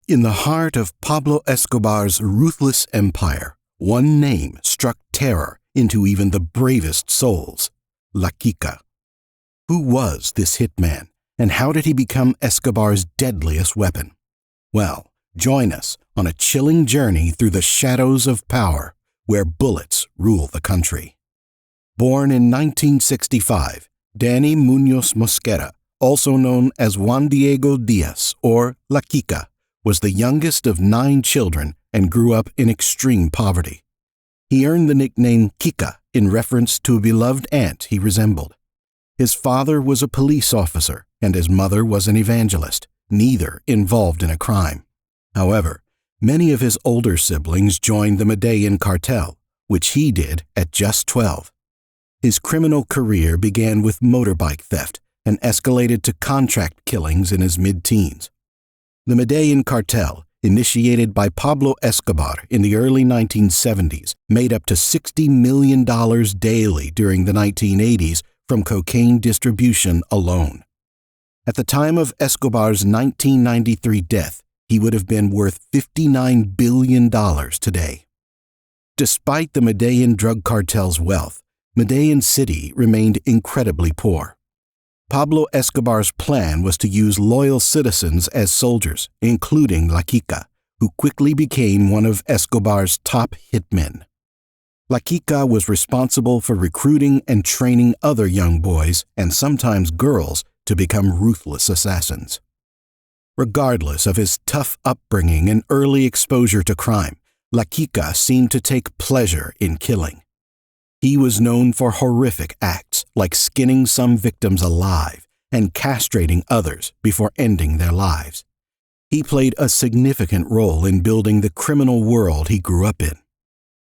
In the heart of Pablo Escobar's ruthless empire, one name struck terror into even the bravest souls: La Kika. Who was this hitman, and how did he become Escobar's deadliest weapon? Well, join us on a chilling journey through the shadows of power, where bullets rule the country. Born in 1965, Danny Munoz Mosquera, also known as Juan Diego Diaz or La Kika, was the youngest of 9 children and grew up in extreme poverty. He earned the nickname Kika in reference to a beloved aunt he resembled. His father was a police officer and his mother was an evangelist, neither involved in a crime. However, many of his older siblings joined the Medellin cartel, which he did at just 12. His criminal career began with motorbike theft and escalated to contract killings in his mid-teens. The Medellin cartel, initiated by Pablo Escobar in the early 1970s, made up to $60 million daily during the 1980s from cocaine distribution alone. At the time of Escobar's 1993 death, he would have been worth $59 billion today. Despite the Medellin drug cartel's wealth, Medellin City remained incredibly poor. Pablo Escobar's plan was to use loyal citizens as soldiers, including La Kika, who quickly became one of Escobar's top hitmen. La Kika was responsible for recruiting and training other young boys, and sometimes girls, to become ruthless assassins. Regardless of his tough upbringing and early exposure to crime, La Kika seemed to take pleasure in killing. He was known for horrific acts like skinning some victims alive and castrating others before ending their lives. He played a significant role in building the criminal world he grew up in.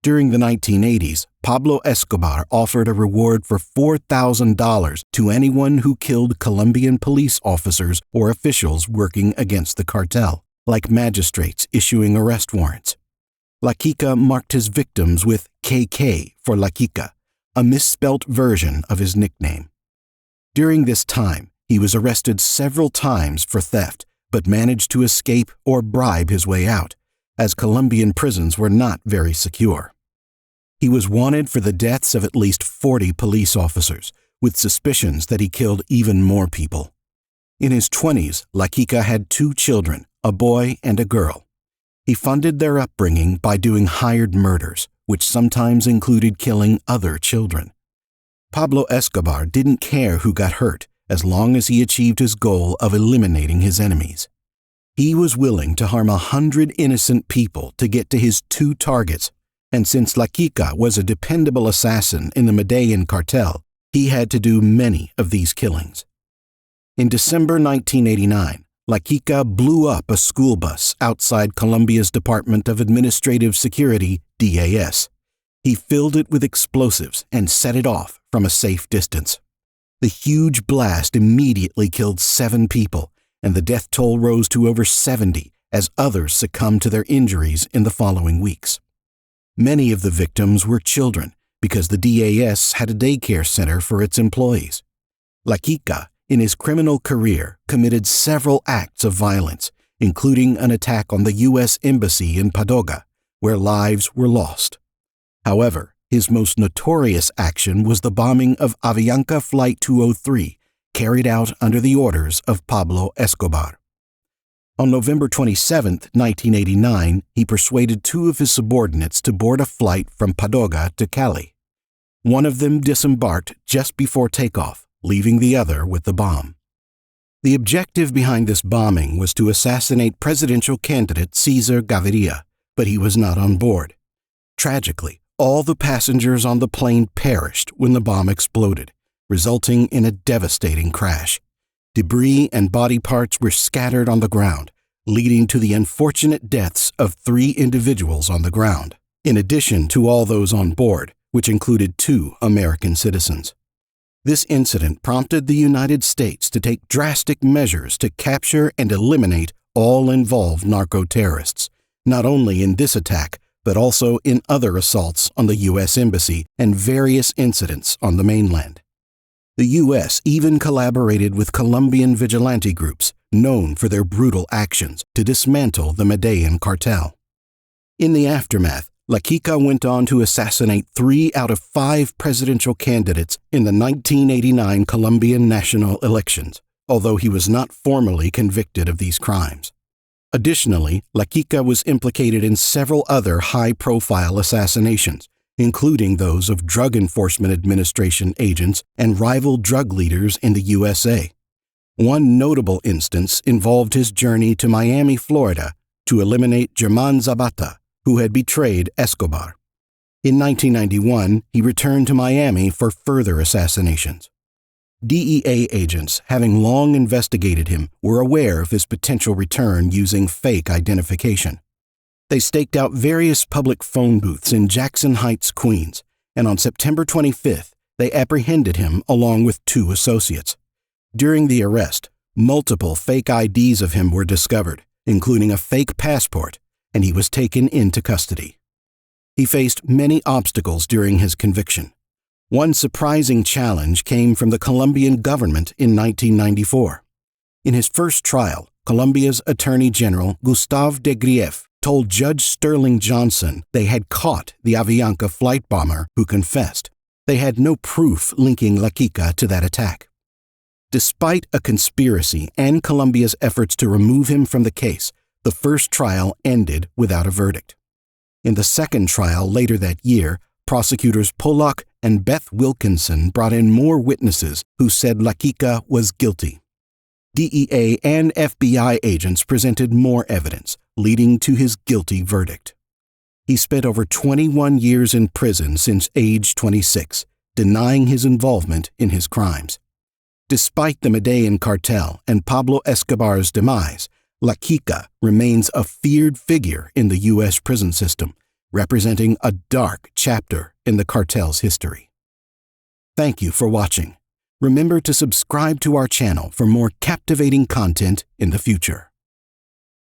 During the 1980s, Pablo Escobar offered a reward for $4,000 to anyone who killed Colombian police officers or officials working against the cartel, like magistrates issuing arrest warrants. La Kika marked his victims with KK for La Kika, a misspelt version of his nickname. During this time, he was arrested several times for theft, but managed to escape or bribe his way out, as Colombian prisons were not very secure. He was wanted for the deaths of at least 40 police officers, with suspicions that he killed even more people. In his 20s, La Kika had 2 children, a boy and a girl. He funded their upbringing by doing hired murders, which sometimes included killing other children. Pablo Escobar didn't care who got hurt as long as he achieved his goal of eliminating his enemies. He was willing to harm 100 innocent people to get to his 2 targets, and since La Kika was a dependable assassin in the Medellin cartel, he had to do many of these killings. In December 1989, La Kika blew up a school bus outside Colombia's Department of Administrative Security, DAS. He filled it with explosives and set it off from a safe distance. The huge blast immediately killed 7 people, and the death toll rose to over 70 as others succumbed to their injuries in the following weeks. Many of the victims were children because the DAS had a daycare center for its employees. La Kika, in his criminal career, committed several acts of violence, including an attack on the U.S. Embassy in Padova, where lives were lost. However, his most notorious action was the bombing of Avianca Flight 203, carried out under the orders of Pablo Escobar. On November 27, 1989, he persuaded 2 of his subordinates to board a flight from Padova to Cali. One of them disembarked just before takeoff, leaving the other with the bomb. The objective behind this bombing was to assassinate presidential candidate Cesar Gaviria, but he was not on board. Tragically, all the passengers on the plane perished when the bomb exploded, resulting in a devastating crash. Debris and body parts were scattered on the ground, leading to the unfortunate deaths of 3 individuals on the ground, in addition to all those on board, which included 2 American citizens. This incident prompted the United States to take drastic measures to capture and eliminate all involved narco-terrorists, not only in this attack, but also in other assaults on the U.S. Embassy and various incidents on the mainland. The U.S. even collaborated with Colombian vigilante groups, known for their brutal actions to dismantle the Medellin cartel. In the aftermath, Kika went on to assassinate 3 out of 5 presidential candidates in the 1989 Colombian national elections, although he was not formally convicted of these crimes. Additionally, Kika was implicated in several other high-profile assassinations, including those of Drug Enforcement Administration agents and rival drug leaders in the USA. One notable instance involved his journey to Miami, Florida, to eliminate Germán Zapata, who had betrayed Escobar. In 1991, he returned to Miami for further assassinations. DEA agents, having long investigated him, were aware of his potential return using fake identification. They staked out various public phone booths in Jackson Heights, Queens, and on September 25th, they apprehended him along with 2 associates. During the arrest, multiple fake IDs of him were discovered, including a fake passport, and he was taken into custody. He faced many obstacles during his conviction. One surprising challenge came from the Colombian government in 1994. In his first trial, Colombia's Attorney General Gustave de Grief told Judge Sterling Johnson they had caught the Avianca flight bomber who confessed. They had no proof linking Kika to that attack. Despite a conspiracy and Colombia's efforts to remove him from the case, the first trial ended without a verdict. In the second trial later that year, prosecutors Pollock and Beth Wilkinson brought in more witnesses who said Kika was guilty. DEA and FBI agents presented more evidence, leading to his guilty verdict. He spent over 21 years in prison since age 26, denying his involvement in his crimes. Despite the Medellin cartel and Pablo Escobar's demise, Kika remains a feared figure in the U.S. prison system, representing a dark chapter in the cartel's history. Thank you for watching. Remember to subscribe to our channel for more captivating content in the future.